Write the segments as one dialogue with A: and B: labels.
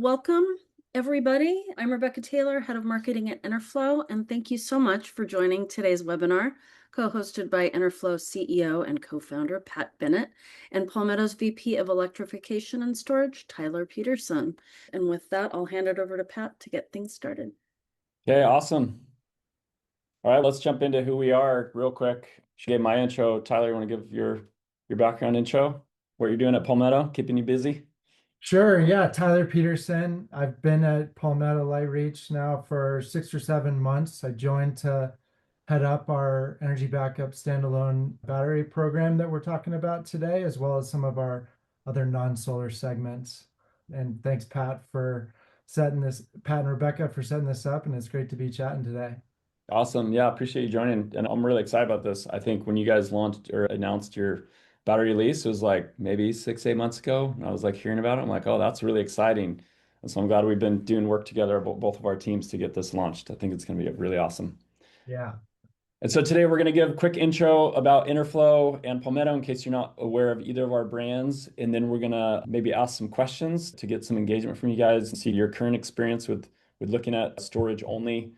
A: Welcome, everybody. I'm Rebecca Taylor, Head of Marketing at Enerflo, and thank you so much for joining today's webinar, co-hosted by Enerflo CEO and co-founder Pat Bennett and Palmetto's VP of Electrification and Storage, Tyler Peterson. And with that, I'll hand it over to Pat to get things started.
B: Okay, awesome. All right, let's jump into who we are real quick. She gave my intro. Tyler, you want to give your background intro? What you're doing at Palmetto, keeping you busy?
C: Sure, yeah. Tyler Peterson. I've been at Palmetto Light Reach now for 6 or 7 months. I joined to head up our energy backup standalone battery program that we're talking about today, as well as some of our other non-solar segments. And thanks, Pat and Rebecca for setting this up, and it's great to be chatting today.
B: Awesome. Yeah, appreciate you joining. And I'm really excited about this. I think when you guys launched or announced your battery lease, it was like maybe 6, 8 months ago. And I was like hearing about it. I'm like, oh, that's really exciting. And so I'm glad we've been doing work together, both of our teams, to get this launched. I think it's going to be really awesome.
C: Yeah.
B: And so today we're going to give a quick intro about Enerflo and Palmetto in case you're not aware of either of our brands. And then we're going to maybe ask some questions to get some engagement from you guys and see your current experience with looking at storage only.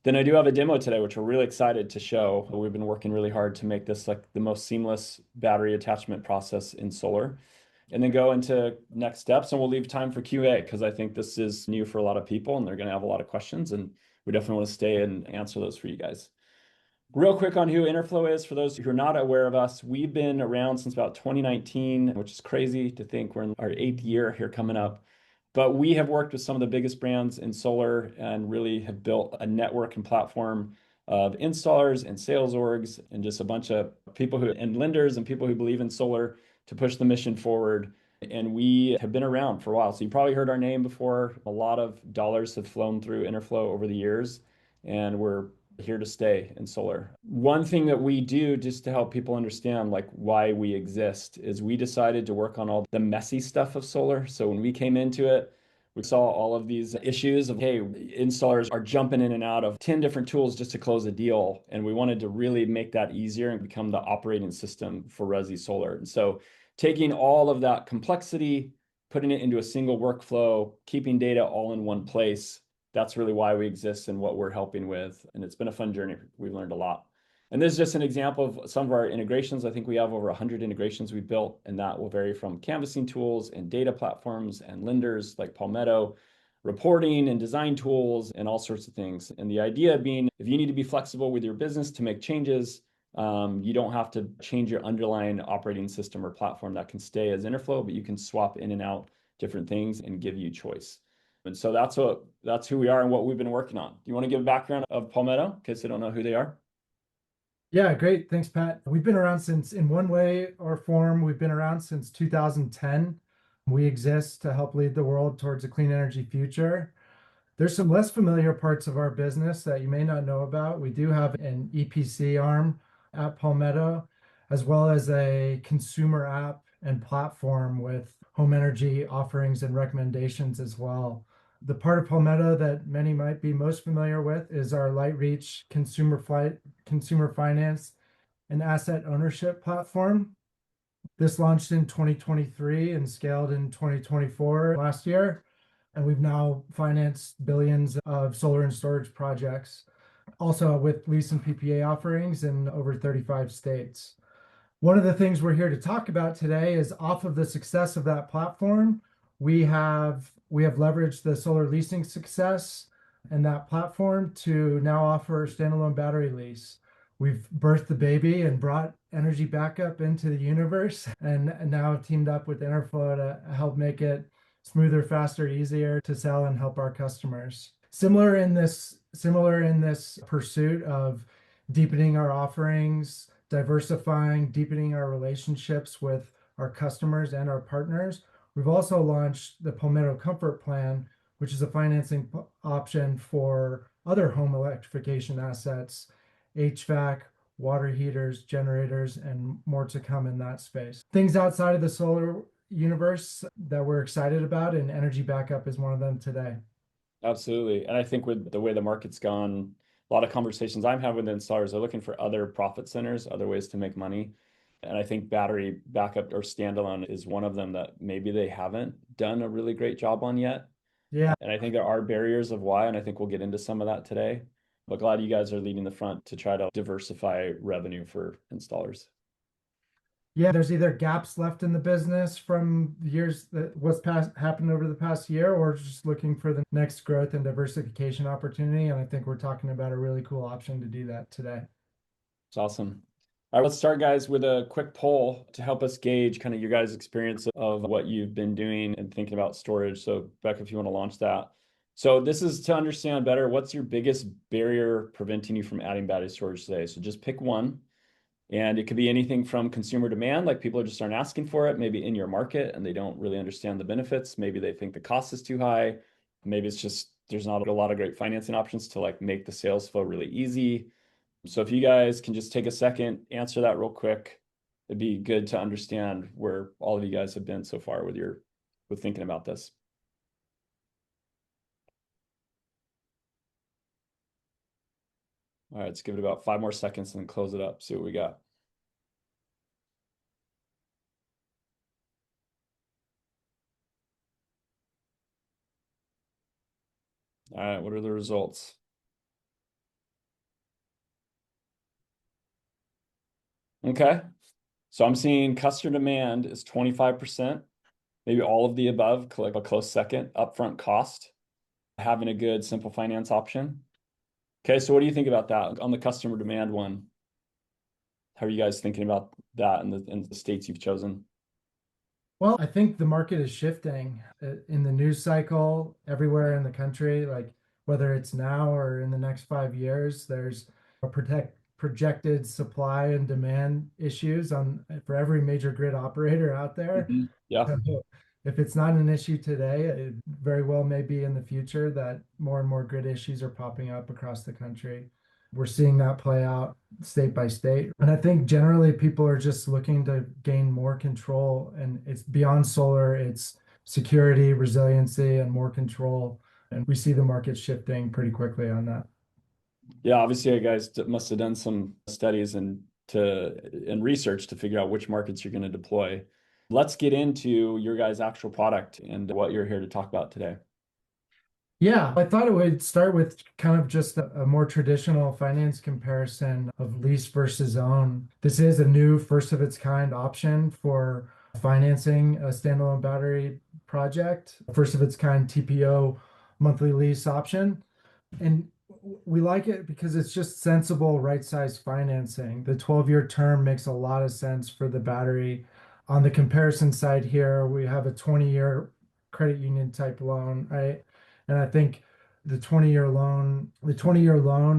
B: Then I do have a demo today, which we're really excited to show. We've been working really hard to make this like the most seamless battery attachment process in solar. And then go into next steps, and we'll leave time for QA because I think this is new for a lot of people and they're going to have a lot of questions, and we definitely want to stay and answer those for you guys. Real quick on who Enerflo is, for those who are not aware of us, we've been around since about 2019, which is crazy to think we're in our 8th year here coming up. But we have worked with some of the biggest brands in solar and really have built a network and platform of installers and sales orgs and just a bunch of people and lenders and people who believe in solar to push the mission forward. And we have been around for a while. So you probably heard our name before. A lot of dollars have flown through Enerflo over the years, and we're here to stay in solar. One thing that we do just to help people understand like why we exist is we decided to work on all the messy stuff of solar. So when we came into it, we saw all of these issues of, hey, installers are jumping in and out of 10 different tools just to close a deal. And we wanted to really make that easier and become the operating system for Resi Solar. And so taking all of that complexity, putting it into a single workflow, keeping data all in one place, that's really why we exist and what we're helping with. And it's been a fun journey. We've learned a lot. And this is just an example of some of our integrations. I think we have over 100 integrations we've built, and that will vary from canvassing tools and data platforms and lenders like Palmetto, reporting and design tools, and all sorts of things. And the idea being, if you need to be flexible with your business to make changes, you don't have to change your underlying operating system or platform. That can stay as Enerflo, but you can swap in and out different things and give you choice. And so that's who we are and what we've been working on. Do you want to give a background of Palmetto in case they don't know who they are?
C: Yeah, great. Thanks, Pat. We've been around since, in one way or form, we've been around since 2010. We exist to help lead the world towards a clean energy future. There's some less familiar parts of our business that you may not know about. We do have an EPC arm at Palmetto, as well as a consumer app and platform with home energy offerings and recommendations as well. The part of Palmetto that many might be most familiar with is our LightReach consumer finance and asset ownership platform. This launched in 2023 and scaled in 2024 last year. And we've now financed billions of solar and storage projects, also with lease and PPA offerings in over 35 states. One of the things we're here to talk about today is, off of the success of that platform, we have leveraged the solar leasing success and that platform to now offer standalone battery lease. We've birthed the baby and brought energy backup into the universe, and now teamed up with Enerflo to help make it smoother, faster, easier to sell and help our customers. Similar in this pursuit of deepening our offerings, diversifying, deepening our relationships with our customers and our partners, we've also launched the Palmetto Comfort Plan, which is a financing option for other home electrification assets, HVAC, water heaters, generators, and more to come in that space. Things outside of the solar universe that we're excited about, and energy backup is one of them today.
B: Absolutely. And I think with the way the market's gone, a lot of conversations I'm having with installers are looking for other profit centers, other ways to make money. And I think battery backup or standalone is one of them that maybe they haven't done a really great job on yet.
C: Yeah.
B: And I think there are barriers of why, and I think we'll get into some of that today. But glad you guys are leading the front to try to diversify revenue for installers.
C: Yeah, there's either gaps left in the business from years that what's happened over the past year, or just looking for the next growth and diversification opportunity. And I think we're talking about a really cool option to do that today.
B: It's awesome. All right, let's start, guys, with a quick poll to help us gauge kind of your guys' experience of what you've been doing and thinking about storage. So, Becca, if you want to launch that. So, this is to understand better what's your biggest barrier preventing you from adding battery storage today. So, just pick one. And it could be anything from consumer demand, like people just aren't asking for it, maybe in your market and they don't really understand the benefits. Maybe they think the cost is too high. Maybe it's just there's not a lot of great financing options to like make the sales flow really easy. So if you guys can just take a second, answer that real quick, it'd be good to understand where all of you guys have been so far with thinking about this. All right, let's give it about 5 more seconds and then close it up, see what we got. All right, what are the results? Okay, so I'm seeing customer demand is 25%, maybe all of the above, like a close second. Upfront cost, having a good simple finance option. Okay, so what do you think about that on the customer demand one? How are you guys thinking about that in the states you've chosen?
C: Well, I think the market is shifting in the news cycle everywhere in the country, like whether it's now or in the next 5 years, there's a projected supply and demand issues on for every major grid operator out there.
B: Yeah.
C: So if it's not an issue today, it very well may be in the future that more and more grid issues are popping up across the country. We're seeing that play out state by state. And I think generally people are just looking to gain more control, and it's beyond solar, it's security, resiliency, and more control. And we see the market shifting pretty quickly on that.
B: Yeah, obviously you guys must have done some studies and research to figure out which markets you're going to deploy. Let's get into your guys' actual product and what you're here to talk about today.
C: Yeah, I thought it would start with kind of just a more traditional finance comparison of lease versus own. This is a new first of its kind option for financing a standalone battery project, first of its kind TPO monthly lease option. And we like it because it's just sensible, right-sized financing. The 12-year term makes a lot of sense for the battery. On the comparison side here, we have a 20-year credit union type loan, right? And I think the 20-year loan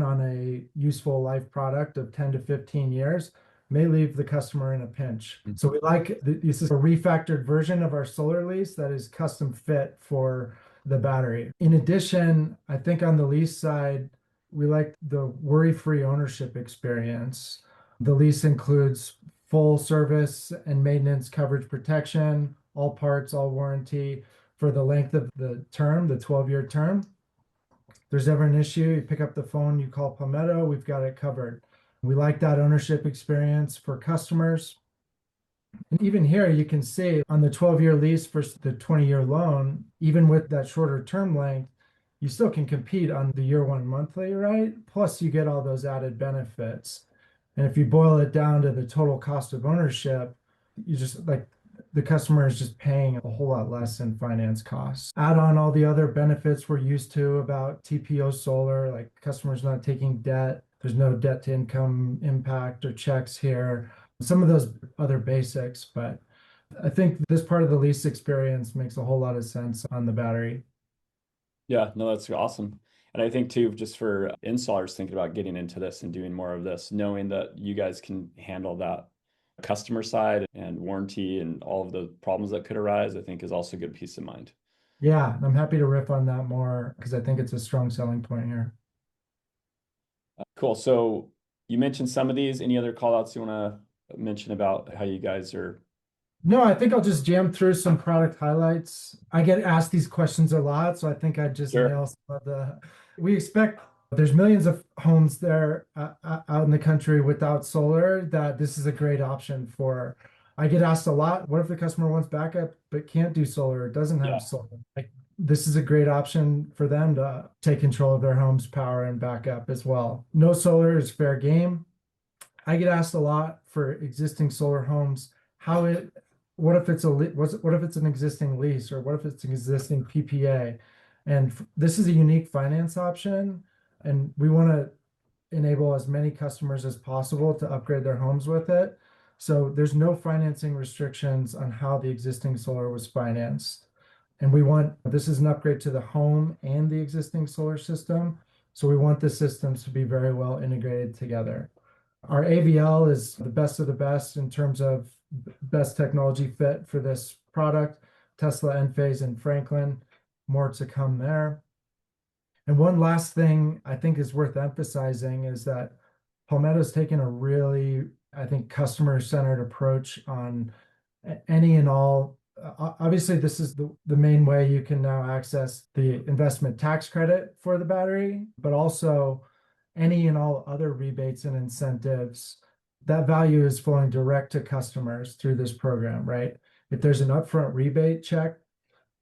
C: on a useful life product of 10 to 15 years may leave the customer in a pinch. So we like this is a refactored version of our solar lease that is custom fit for the battery. In addition, I think on the lease side, we like the worry-free ownership experience. The lease includes full service and maintenance coverage protection, all parts, all warranty for the length of the term, the 12-year term. If there's ever an issue, you pick up the phone, you call Palmetto, we've got it covered. We like that ownership experience for customers. And even here, you can see on the 12-year lease versus the 20-year loan, even with that shorter term length, you still can compete on the year one monthly, right? Plus, you get all those added benefits. And if you boil it down to the total cost of ownership, you just like the customer is just paying a whole lot less in finance costs. Add on all the other benefits we're used to about TPO solar, like customers not taking debt. There's no debt to income impact or checks here. Some of those other basics, but I think this part of the lease experience makes a whole lot of sense on the battery.
B: Yeah, no, that's awesome. And I think too, just for installers thinking about getting into this and doing more of this, knowing that you guys can handle that customer side and warranty and all of the problems that could arise, I think is also good peace of mind.
C: Yeah, I'm happy to riff on that more because I think it's a strong selling point here.
B: Cool. So you mentioned some of these. Any other call outs you want to mention about how you guys are?
C: No, I think I'll just jam through some product highlights. I get asked these questions a lot, so I think I just
B: Sure.
C: nail some of the. We expect there's millions of homes there out in the country without solar that this is a great option for. I get asked a lot, what if the customer wants backup but can't do solar or doesn't have
B: Yeah.
C: solar? Like this is a great option for them to take control of their home's power and backup as well. No solar is fair game. I get asked a lot for existing solar homes, what if it's what if it's an existing lease, or what if it's an existing PPA? And this is a unique finance option, and we want to enable as many customers as possible to upgrade their homes with it. So there's no financing restrictions on how the existing solar was financed. And this is an upgrade to the home and the existing solar system. So we want the systems to be very well integrated together. Our AVL is the best of the best in terms of best technology fit for this product. Tesla, Enphase, and Franklin. More to come there. And one last thing I think is worth emphasizing is that Palmetto's taken a really, I think, customer-centered approach on any and all. Obviously, this is the main way you can now access the investment tax credit for the battery, but also any and all other rebates and incentives. That value is flowing direct to customers through this program, right? If there's an upfront rebate check,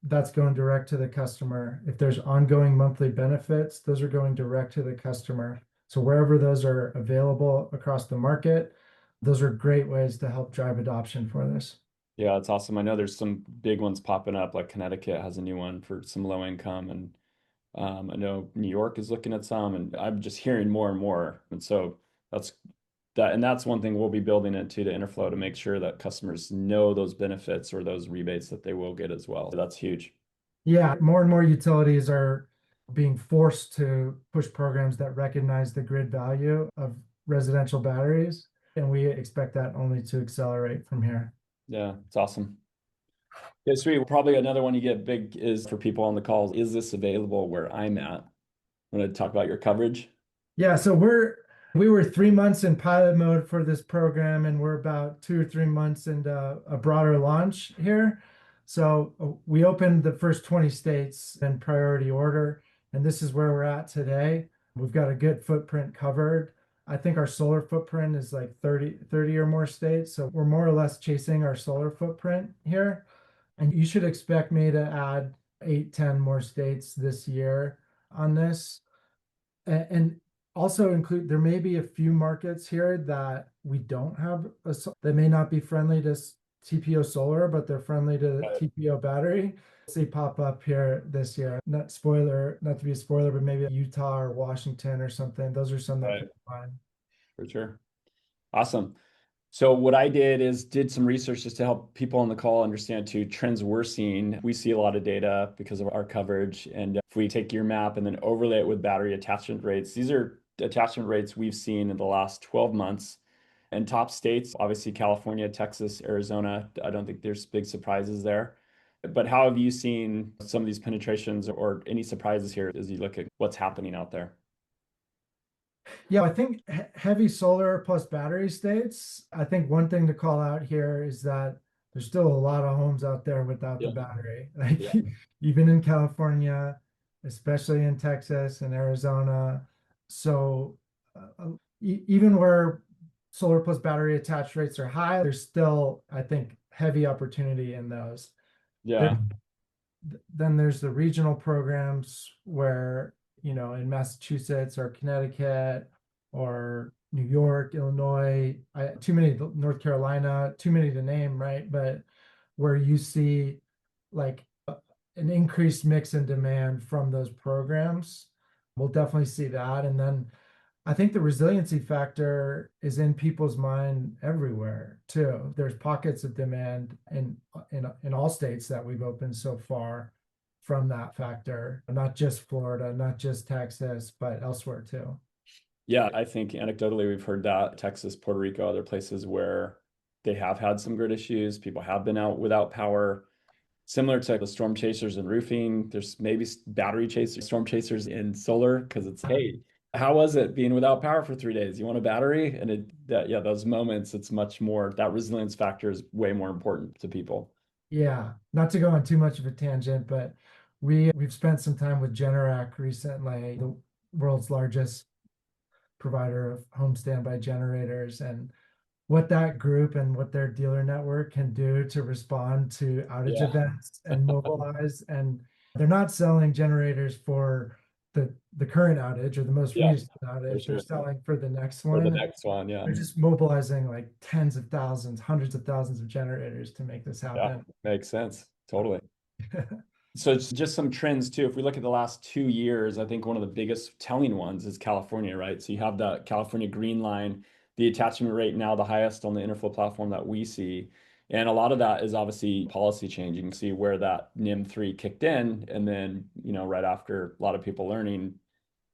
C: that's going direct to the customer. If there's ongoing monthly benefits, those are going direct to the customer. So wherever those are available across the market, those are great ways to help drive adoption for this.
B: Yeah, it's awesome. I know there's some big ones popping up, like Connecticut has a new one for some low income, and I know New York is looking at some, and I'm just hearing more and more. And so that's and that's one thing we'll be building into to Enerflo to make sure that customers know those benefits or those rebates that they will get as well. So that's huge.
C: Yeah, more and more utilities are being forced to push programs that recognize the grid value of residential batteries, and we expect that only to accelerate from here.
B: Yeah, it's awesome. Yeah, sweet. Probably another one you get big is for people on the calls. Is this available where I'm at? Want to talk about your coverage?
C: Yeah, so we were 3 months in pilot mode for this program, and we're about 2 or 3 months into a broader launch here. So we opened the first 20 states in priority order, and this is where we're at today. We've got a good footprint covered. I think our solar footprint is like 30 or more states. So we're more or less chasing our solar footprint here. And you should expect me to add 8, 10 more states this year on this. And also include, there may be a few markets here that we don't have, they may not be friendly to TPO solar, but they're friendly to TPO battery. See pop up here this year. Not to be a spoiler, but maybe Utah or Washington or something. Those are some that come to mind.
B: For sure. Awesome. So what I did some research just to help people on the call understand too trends we're seeing. We see a lot of data because of our coverage. And if we take your map and then overlay it with battery attachment rates, these are attachment rates we've seen in the last 12 months. And top states, obviously California, Texas, Arizona, I don't think there's big surprises there. But how have you seen some of these penetrations or any surprises here as you look at what's happening out there?
C: Yeah, I think heavy solar plus battery states. I think one thing to call out here is that there's still a lot of homes out there without the battery. Like even in California, especially in Texas and Arizona. So even where solar plus battery attach rates are high, there's still, I think, heavy opportunity in those.
B: Yeah.
C: Then there's the regional programs where, in Massachusetts or Connecticut or New York, Illinois, too many, North Carolina, too many to name, right? But where you see like an increased mix in demand from those programs, we'll definitely see that. And then I think the resiliency factor is in people's mind everywhere too. There's pockets of demand in all states that we've opened so far from that factor, not just Florida, not just Texas, but elsewhere too.
B: Yeah, I think anecdotally we've heard that Texas, Puerto Rico, other places where they have had some grid issues, people have been out without power. Similar to the storm chasers and roofing, there's maybe battery chasers, storm chasers in solar because it's, hey, how was it being without power for 3 days? You want a battery? And those moments, it's much more, that resilience factor is way more important to people.
C: Yeah, not to go on too much of a tangent, but we've spent some time with Generac recently, the world's largest provider of home standby generators, and what that group and what their dealer network can do to respond to outage events and mobilize. And They're not selling generators for the current outage or the most
B: Yeah,
C: recent
B: for
C: outage. They're
B: sure.
C: selling for the next
B: For the
C: one.
B: next one, yeah.
C: They're just mobilizing like tens of thousands, hundreds of thousands of generators to make this
B: Yeah,
C: happen.
B: makes sense. Totally. So it's just some trends too. If we look at the last 2 years, I think one of the biggest telling ones is California, right? So you have the California green line, the attachment rate now the highest on the Enerflow platform that we see. And a lot of that is obviously policy change. You can see where that NIM 3 kicked in. And then, right after a lot of people learning,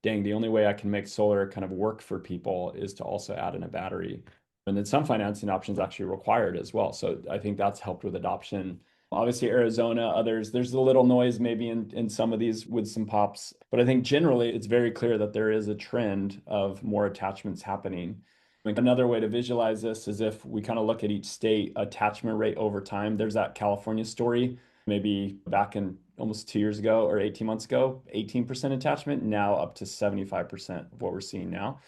B: dang, the only way I can make solar kind of work for people is to also add in a battery. And then some financing options actually required as well. So I think that's helped with adoption. Obviously, Arizona, others, there's a little noise maybe in some of these with some pops, but I think generally it's very clear that there is a trend of more attachments happening. I think another way to visualize this is if we kind of look at each state attachment rate over time. There's that California story, maybe back in almost 2 years ago or 18 months ago, 18% attachment, now up to 75% of what we're seeing now.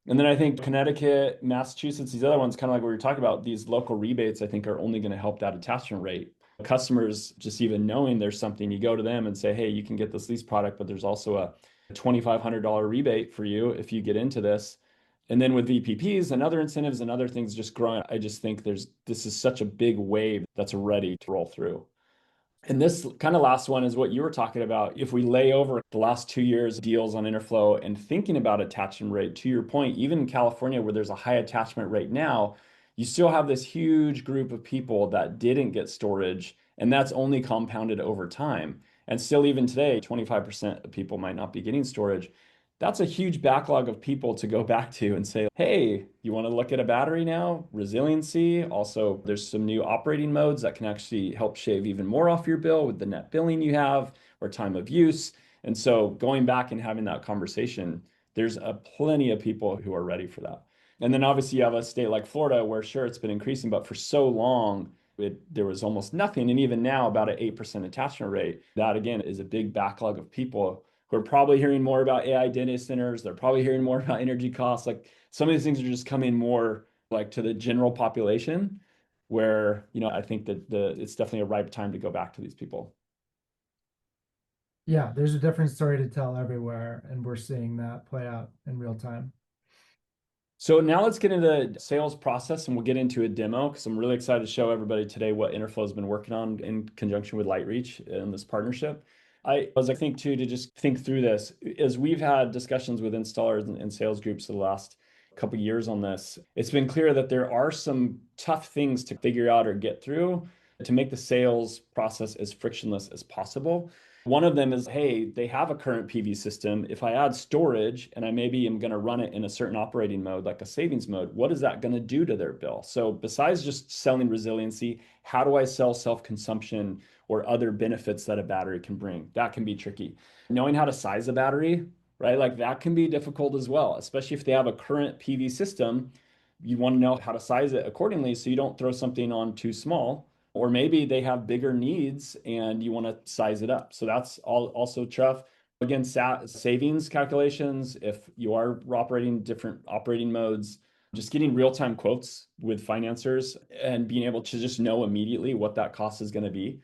B: And then I think Connecticut, Massachusetts, these other ones, kind of like what we were talking about, these local rebates, I think are only going to help that attachment rate. Customers just even knowing there's something, you go to them and say, hey, you can get this lease product, but there's also a $2,500 rebate for you if you get into this. And then with VPPs and other incentives and other things just growing, I just think this is such a big wave that's ready to roll through. And this kind of last one is what you were talking about. If we lay over the last 2 years deals on Enerflow and thinking about attachment rate, to your point, even in California where there's a high attachment rate now, you still have this huge group of people that didn't get storage, and that's only compounded over time. And still, even today, 25% of people might not be getting storage. That's a huge backlog of people to go back to and say, hey, you want to look at a battery now? Resiliency. Also, there's some new operating modes that can actually help shave even more off your bill with the net billing you have or time of use. And so going back and having that conversation, there's plenty of people who are ready for that. And then obviously you have a state like Florida where sure it's been increasing, but for so long there was almost nothing. And even now about an 8% attachment rate. That again is a big backlog of people who are probably hearing more about AI data centers. They're probably hearing more about energy costs. Like some of these things are just coming more like to the general population where, I think that it's definitely a ripe time to go back to these people.
C: Yeah, there's a different story to tell everywhere, and we're seeing that play out in real time.
B: So now let's get into the sales process and we'll get into a demo because I'm really excited to show everybody today what Enerflow has been working on in conjunction with LightReach in this partnership. I think too, to just think through this, as we've had discussions with installers and sales groups for the last couple of years on this, it's been clear that there are some tough things to figure out or get through to make the sales process as frictionless as possible. One of them is, hey, they have a current PV system. If I add storage and I maybe am going to run it in a certain operating mode, like a savings mode, what is that going to do to their bill? So besides just selling resiliency, how do I sell self-consumption or other benefits that a battery can bring? That can be tricky. Knowing how to size a battery, right? Like that can be difficult as well, especially if they have a current PV system. You want to know how to size it accordingly so you don't throw something on too small. Or maybe they have bigger needs and you want to size it up. So that's also tough. Again, savings calculations, if you are operating different operating modes, just getting real-time quotes with financiers and being able to just know immediately what that cost is going to be.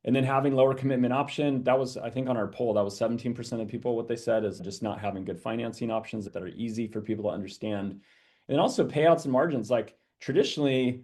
B: And then having lower commitment option, that was, I think on our poll, that was 17% of people, what they said is just not having good financing options that are easy for people to understand. And also payouts and margins, like traditionally,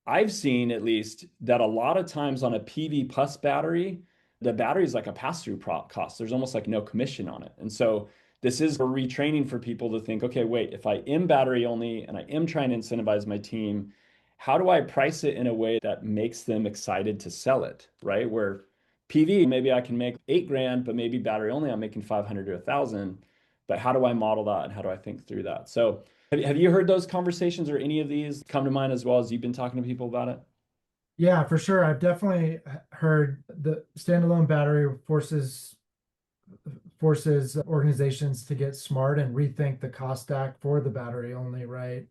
B: I've seen at least that a lot of times on a PV plus battery, the battery is like a pass-through cost. There's almost like no commission on it. And so this is a retraining for people to think, okay, wait, if I am battery only and I am trying to incentivize my team, how do I price it in a way that makes them excited to sell it, right? Where PV, maybe I can make 8 grand, but maybe battery only, I'm making 500 to 1,000. But how do I model that and how do I think through that? So have you heard those conversations or any of these come to mind as well as you've been talking to people about it?
C: Yeah, for sure. I've definitely heard the standalone battery forces organizations to get smart and rethink the cost stack for the battery only, right?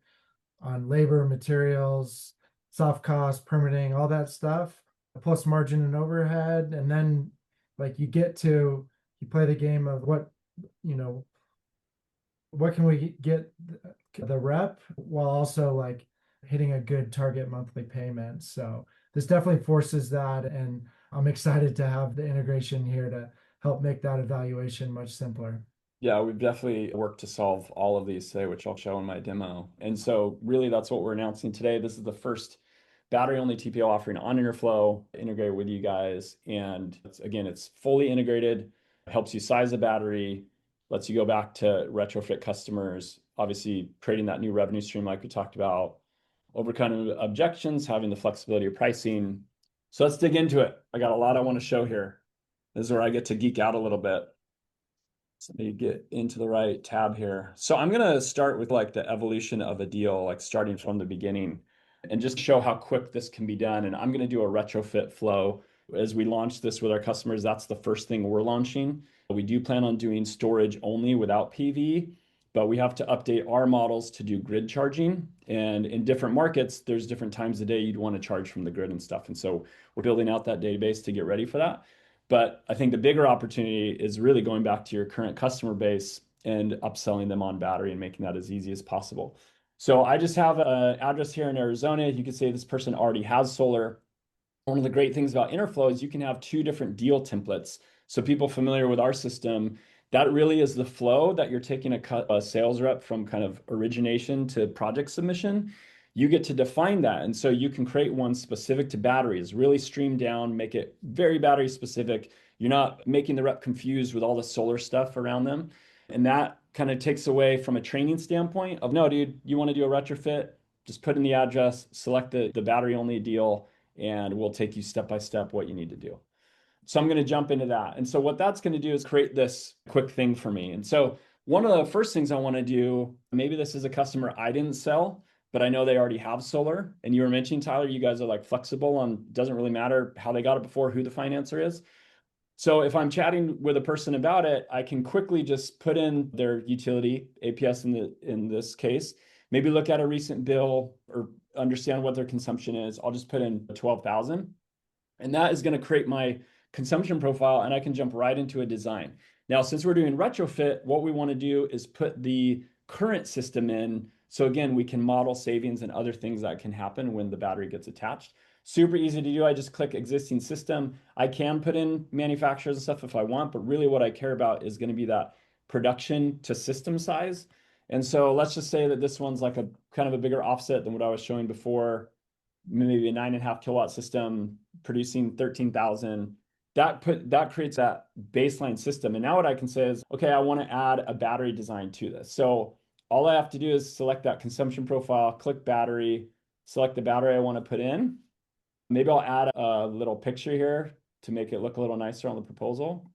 C: On labor, materials, soft cost, permitting, all that stuff, plus margin and overhead. And then like you play the game of what can we get the rep while also like hitting a good target monthly payment. So this definitely forces that. And I'm excited to have the integration here to help make that evaluation much simpler.
B: Yeah, we've definitely worked to solve all of these today, which I'll show in my demo. And so really that's what we're announcing today. This is the first battery-only TPO offering on Enerflo, integrated with you guys. And again, it's fully integrated, helps you size the battery, lets you go back to retrofit customers, obviously creating that new revenue stream like we talked about, overcoming objections, having the flexibility of pricing. So let's dig into it. I got a lot I want to show here. This is where I get to geek out a little bit. So let me get into the right tab here. So I'm going to start with like the evolution of a deal, like starting from the beginning and just show how quick this can be done. And I'm going to do a retrofit flow as we launch this with our customers. That's the first thing we're launching. We do plan on doing storage only without PV, but we have to update our models to do grid charging. And in different markets, there's different times of day you'd want to charge from the grid and stuff. And so we're building out that database to get ready for that. But I think the bigger opportunity is really going back to your current customer base and upselling them on battery and making that as easy as possible. So I just have an address here in Arizona. You could say this person already has solar. One of the great things about Enerflo is you can have two different deal templates. So people familiar with our system, that really is the flow that you're taking a sales rep from kind of origination to project submission. You get to define that. And so you can create one specific to batteries, really stream down, make it very battery specific. You're not making the rep confused with all the solar stuff around them. And that kind of takes away from a training standpoint of, no, dude, you want to do a retrofit, just put in the address, select the battery only deal, and we'll take you step by step what you need to do. So I'm going to jump into that. And so what that's going to do is create this quick thing for me. And so one of the first things I want to do, maybe this is a customer I didn't sell, but I know they already have solar. And you were mentioning, Tyler, you guys are like flexible on, doesn't really matter how they got it before, who the financer is. So if I'm chatting with a person about it, I can quickly just put in their utility, APS in this case, maybe look at a recent bill or understand what their consumption is. I'll just put in 12,000. And that is going to create my consumption profile, and I can jump right into a design. Now, since we're doing retrofit, what we want to do is put the current system in. So again, we can model savings and other things that can happen when the battery gets attached. Super easy to do. I just click existing system. I can put in manufacturers and stuff if I want, but really what I care about is going to be that production to system size. And so let's just say that this one's like a kind of a bigger offset than what I was showing before, maybe a 9.5 kilowatt system producing 13,000. That creates that baseline system. And now what I can say is, okay, I want to add a battery design to this. So all I have to do is select that consumption profile, click battery, select the battery I want to put in. Maybe I'll add a little picture here to make it look a little nicer on the proposal.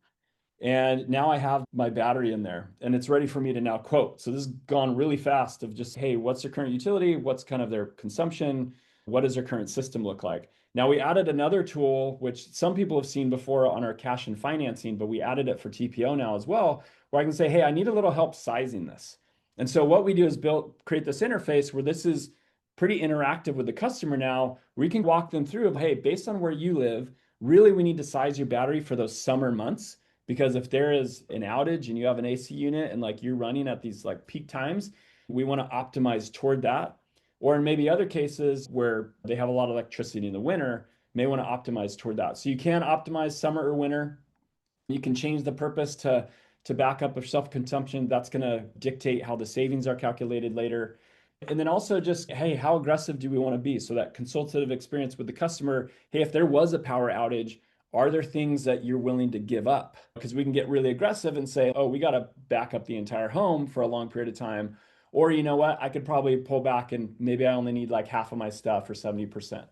B: And now I have my battery in there and it's ready for me to now quote. So this has gone really fast of just, hey, what's their current utility? What's kind of their consumption? What does their current system look like? Now we added another tool, which some people have seen before on our cash and financing, but we added it for TPO now as well, where I can say, hey, I need a little help sizing this. And so what we do is create this interface where this is pretty interactive with the customer now. We can walk them through of, hey, based on where you live, really we need to size your battery for those summer months. Because if there is an outage and you have an AC unit and like you're running at these like peak times, we want to optimize toward that. Or in maybe other cases where they have a lot of electricity in the winter, may want to optimize toward that. So you can optimize summer or winter. You can change the purpose to backup or self-consumption. That's going to dictate how the savings are calculated later. And then also just, hey, how aggressive do we want to be? So that consultative experience with the customer, hey, if there was a power outage, are there things that you're willing to give up? Because we can get really aggressive and say, oh, we got to back up the entire home for a long period of time. Or you know what, I could probably pull back and maybe I only need like half of my stuff or 70%.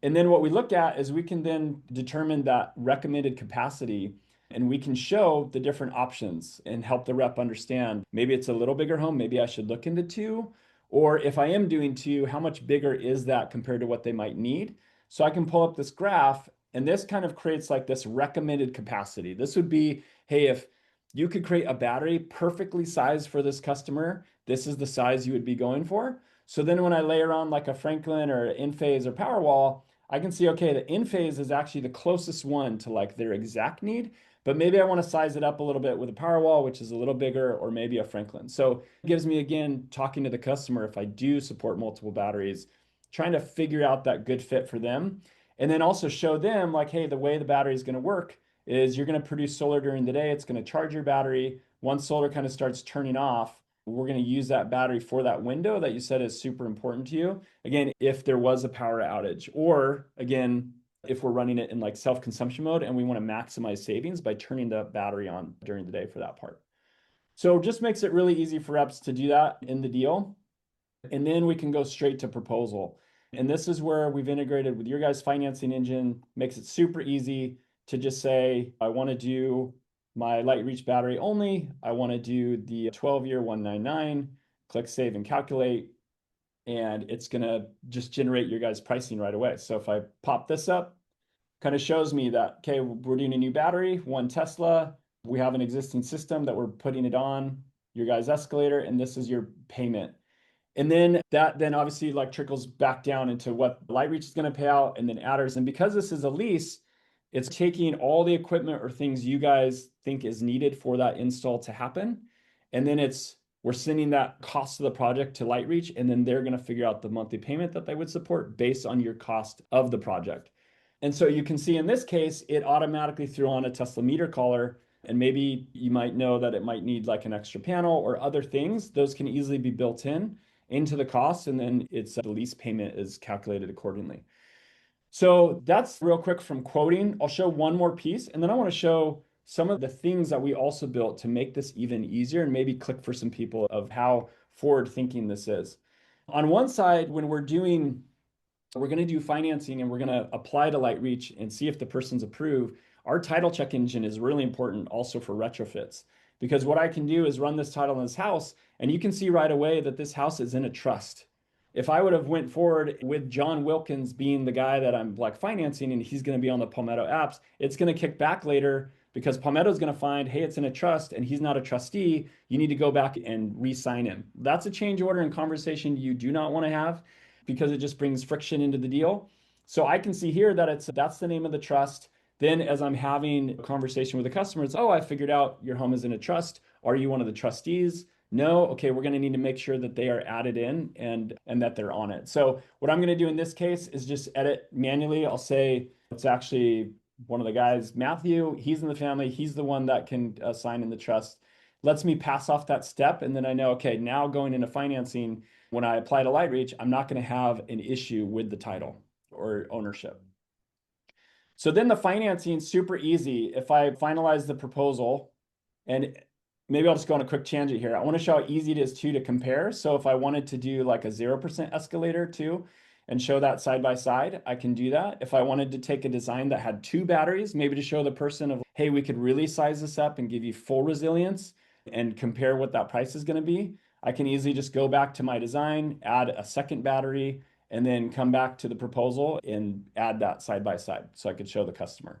B: And then what we look at is we can then determine that recommended capacity and we can show the different options and help the rep understand maybe it's a little bigger home, maybe I should look into two. Or if I am doing two, how much bigger is that compared to what they might need? So I can pull up this graph and this kind of creates like this recommended capacity. This would be, hey, if you could create a battery perfectly sized for this customer, this is the size you would be going for. So then when I layer on like a Franklin or Enphase or Powerwall, I can see, okay, the Enphase is actually the closest one to like their exact need, but maybe I want to size it up a little bit with a Powerwall, which is a little bigger, or maybe a Franklin. So it gives me, again, talking to the customer, if I do support multiple batteries, trying to figure out that good fit for them. And then also show them like, hey, the way the battery is going to work is you're going to produce solar during the day. It's going to charge your battery. Once solar kind of starts turning off, we're going to use that battery for that window that you said is super important to you. Again, if there was a power outage, or again, if we're running it in like self-consumption mode and we want to maximize savings by turning the battery on during the day for that part. So it just makes it really easy for reps to do that in the deal. And then we can go straight to proposal. And this is where we've integrated with your guys' financing engine, makes it super easy to just say, I want to do my LightReach battery only. I want to do the 12-year 199, click save and calculate, and it's going to just generate your guys' pricing right away. So if I pop this up, kind of shows me that, okay, we're doing a new battery, 1 Tesla. We have an existing system that we're putting it on, your guys' escalator, and this is your payment. And then that then obviously like trickles back down into what LightReach is going to pay out and then adders. And because this is a lease, it's taking all the equipment or things you guys think is needed for that install to happen. And then we're sending that cost of the project to LightReach, and then they're going to figure out the monthly payment that they would support based on your cost of the project. And so you can see in this case, it automatically threw on a Tesla meter collar. And maybe you might know that it might need like an extra panel or other things. Those can easily be built into the cost, and then the lease payment is calculated accordingly. So that's real quick from quoting. I'll show one more piece, and then I want to show some of the things that we also built to make this even easier and maybe click for some people of how forward thinking this is. On one side, when we're going to do financing and we're going to apply to LightReach and see if the person's approved, our title check engine is really important also for retrofits. Because what I can do is run this title in this house, and you can see right away that this house is in a trust. If I would have went forward with John Wilkins being the guy that I'm like financing and he's going to be on the Palmetto apps, it's going to kick back later because Palmetto is going to find, hey, it's in a trust and he's not a trustee. You need to go back and re-sign him. That's a change order and conversation you do not want to have because it just brings friction into the deal. So I can see here that that's the name of the trust. Then as I'm having a conversation with the customers, oh, I figured out your home is in a trust. Are you one of the trustees? No. Okay, we're going to need to make sure that they are added in and that they're on it. So what I'm going to do in this case is just edit manually. I'll say it's actually one of the guys, Matthew. He's in the family. He's the one that can sign in the trust. Lets me pass off that step. And then I know, okay, now going into financing, when I apply to LightReach, I'm not going to have an issue with the title or ownership. So then the financing is super easy. If I finalize the proposal, and maybe I'll just go on a quick tangent here. I want to show how easy it is too to compare. So if I wanted to do like a 0% escalator too, and show that side by side, I can do that. If I wanted to take a design that had 2 batteries, maybe to show the person of, hey, we could really size this up and give you full resilience and compare what that price is going to be, I can easily just go back to my design, add a second battery, and then come back to the proposal and add that side by side so I could show the customer.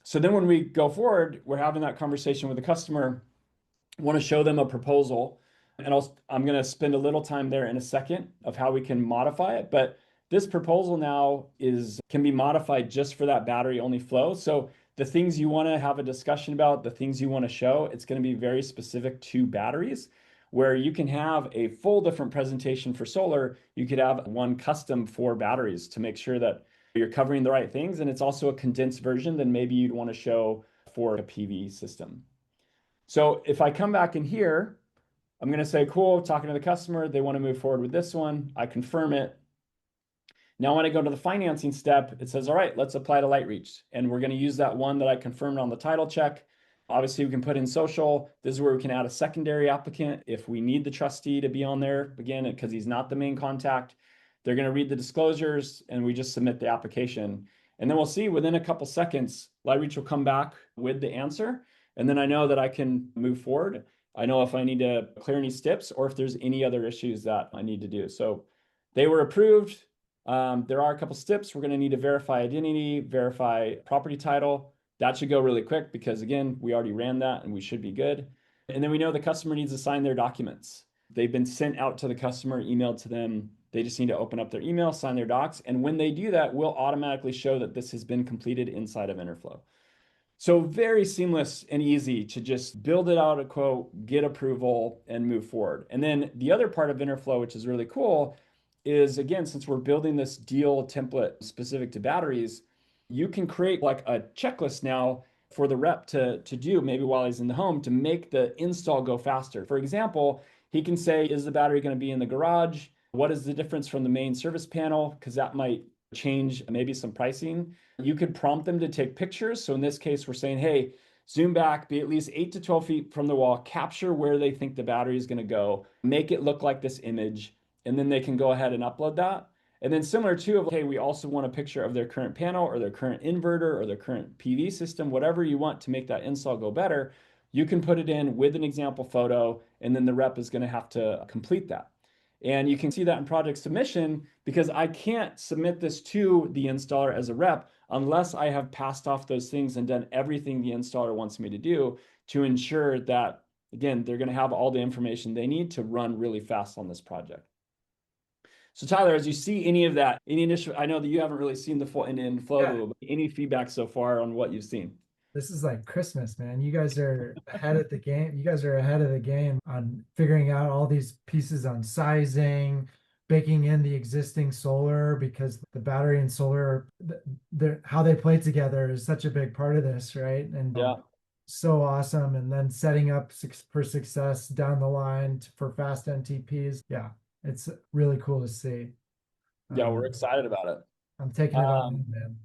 B: So then when we go forward, we're having that conversation with the customer, want to show them a proposal, and I'm going to spend a little time there in a second of how we can modify it. But this proposal now can be modified just for that battery only flow. So the things you want to have a discussion about, the things you want to show, it's going to be very specific to batteries, where you can have a full different presentation for solar. You could have one custom for batteries to make sure that you're covering the right things. And it's also a condensed version than maybe you'd want to show for a PV system. So if I come back in here, I'm going to say, cool, talking to the customer, they want to move forward with this one. I confirm it. Now, when I go to the financing step, it says, all right, let's apply to LightReach. And we're going to use that one that I confirmed on the title check. Obviously, we can put in social. This is where we can add a secondary applicant if we need the trustee to be on there, again, because he's not the main contact. They're going to read the disclosures, and we just submit the application. And then we'll see within a couple seconds, LightReach will come back with the answer. And then I know that I can move forward. I know if I need to clear any steps or if there's any other issues that I need to do. So they were approved. There are a couple steps. We're going to need to verify identity, verify property title. That should go really quick because, again, we already ran that and we should be good. And then we know the customer needs to sign their documents. They've been sent out to the customer, emailed to them. They just need to open up their email, sign their docs. And when they do that, we'll automatically show that this has been completed inside of Enerflo. So very seamless and easy to just build it out a quote, get approval, and move forward. And then the other part of Enerflo, which is really cool, is, again, since we're building this deal template specific to batteries, you can create like a checklist now for the rep to do maybe while he's in the home to make the install go faster. For example, he can say, is the battery going to be in the garage? What is the difference from the main service panel? Because that might change maybe some pricing. You could prompt them to take pictures. So in this case, we're saying, hey, zoom back, be at least 8 to 12 feet from the wall, capture where they think the battery is going to go, make it look like this image, and then they can go ahead and upload that. And then similar to, hey, we also want a picture of their current panel or their current inverter or their current PV system, whatever you want to make that install go better, you can put it in with an example photo, and then the rep is going to have to complete that. And you can see that in project submission because I can't submit this to the installer as a rep unless I have passed off those things and done everything the installer wants me to do to ensure that, again, they're going to have all the information they need to run really fast on this project. So Tyler, as you see any of that, any initial, I know that you haven't really seen the full end-to-end flow, but any feedback so far on what you've seen?
C: This is like Christmas, man. You guys are ahead of the game. You guys are ahead of the game on figuring out all these pieces on sizing, baking in the existing solar because the battery and solar, how they play together is such a big part of this, right? And
B: Yeah.
C: so awesome. And then setting up for success down the line for fast NTPs. Yeah, it's really cool to see.
B: Yeah, we're excited about it.
C: I'm taking it all in, man.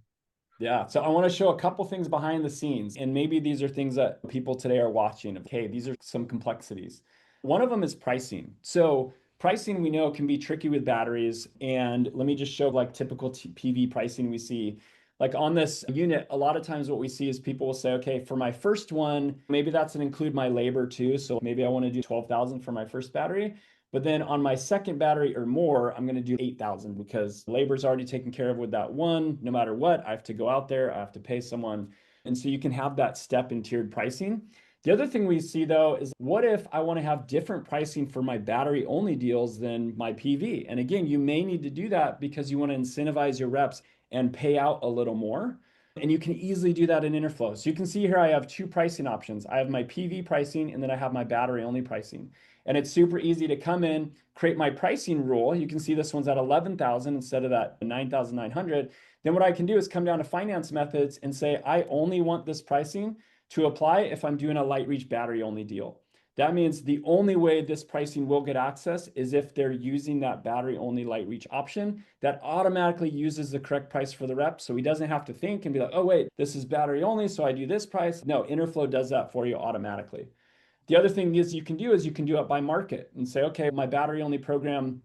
B: Yeah, so I want to show a couple things behind the scenes, and maybe these are things that people today are watching. Okay, these are some complexities. One of them is pricing. So pricing we know can be tricky with batteries, and let me just show like typical PV pricing we see. Like on this unit, a lot of times what we see is people will say, okay, for my first one, maybe that's an include my labor too. So maybe I want to do 12,000 for my first battery. But then on my second battery or more, I'm going to do 8,000 because labor's already taken care of with that one. No matter what, I have to go out there, I have to pay someone. And so you can have that step in tiered pricing. The other thing we see though is what if I want to have different pricing for my battery only deals than my PV? And again, you may need to do that because you want to incentivize your reps and pay out a little more. And you can easily do that in Enerflo. So you can see here I have two pricing options. I have my PV pricing and then I have my battery only pricing. And it's super easy to come in, create my pricing rule. You can see this one's at 11,000 instead of that 9,900. Then what I can do is come down to finance methods and say, I only want this pricing to apply if I'm doing a light reach battery only deal. That means the only way this pricing will get access is if they're using that battery only light reach option that automatically uses the correct price for the rep. So he doesn't have to think and be like, oh, wait, this is battery only, so I do this price. No, Enerflo does that for you automatically. The other thing is you can do it by market and say, okay, my battery only program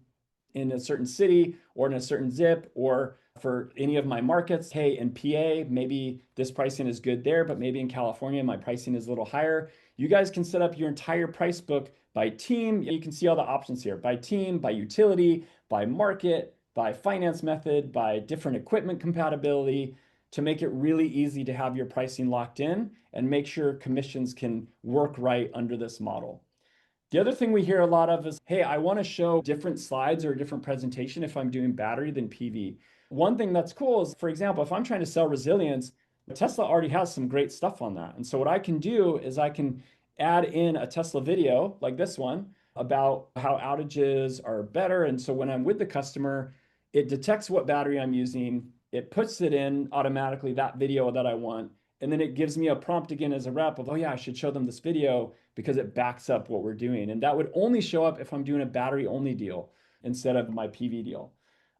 B: in a certain city or in a certain zip or for any of my markets. Hey, in PA, maybe this pricing is good there, but maybe in California, my pricing is a little higher. You guys can set up your entire price book by team. You can see all the options here by team, by utility, by market, by finance method, by different equipment compatibility to make it really easy to have your pricing locked in and make sure commissions can work right under this model. The other thing we hear a lot of is, hey, I want to show different slides or a different presentation if I'm doing battery than PV. One thing that's cool is, for example, if I'm trying to sell resilience, Tesla already has some great stuff on that. And so what I can do is I can add in a Tesla video like this one about how outages are better. And so when I'm with the customer, it detects what battery I'm using, it puts it in automatically that video that I want, and then it gives me a prompt again as a rep of, oh yeah, I should show them this video because it backs up what we're doing. And that would only show up if I'm doing a battery only deal instead of my PV deal.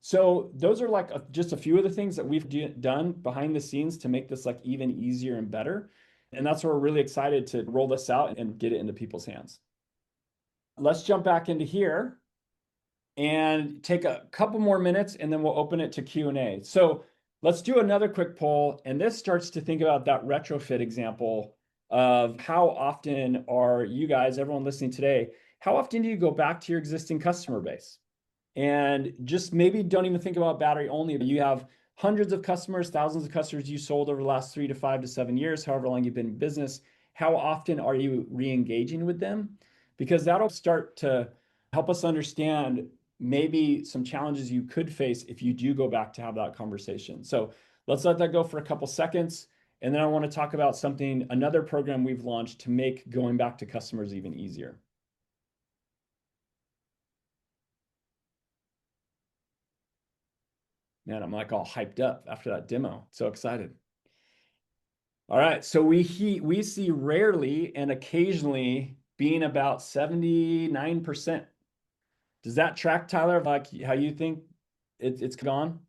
B: So those are like just a few of the things that we've done behind the scenes to make this like even easier and better. And that's why we're really excited to roll this out and get it into people's hands. Let's jump back into here and take a couple more minutes and then we'll open it to Q&A. So let's do another quick poll. And this starts to think about that retrofit example of how often are you guys, everyone listening today, how often do you go back to your existing customer base? And just maybe don't even think about battery only, but you have hundreds of customers, thousands of customers you sold over the last 3 to 5 to 7 years, however long you've been in business. How often are you re-engaging with them? Because that'll start to help us understand maybe some challenges you could face if you do go back to have that conversation. So let's let that go for a couple seconds. And then I want to talk about something, another program we've launched to make going back to customers even easier. Man, I'm like all hyped up after that demo. So excited. All right. So we see rarely and occasionally being about 79%. Does that track, Tyler, like how you think it's gone?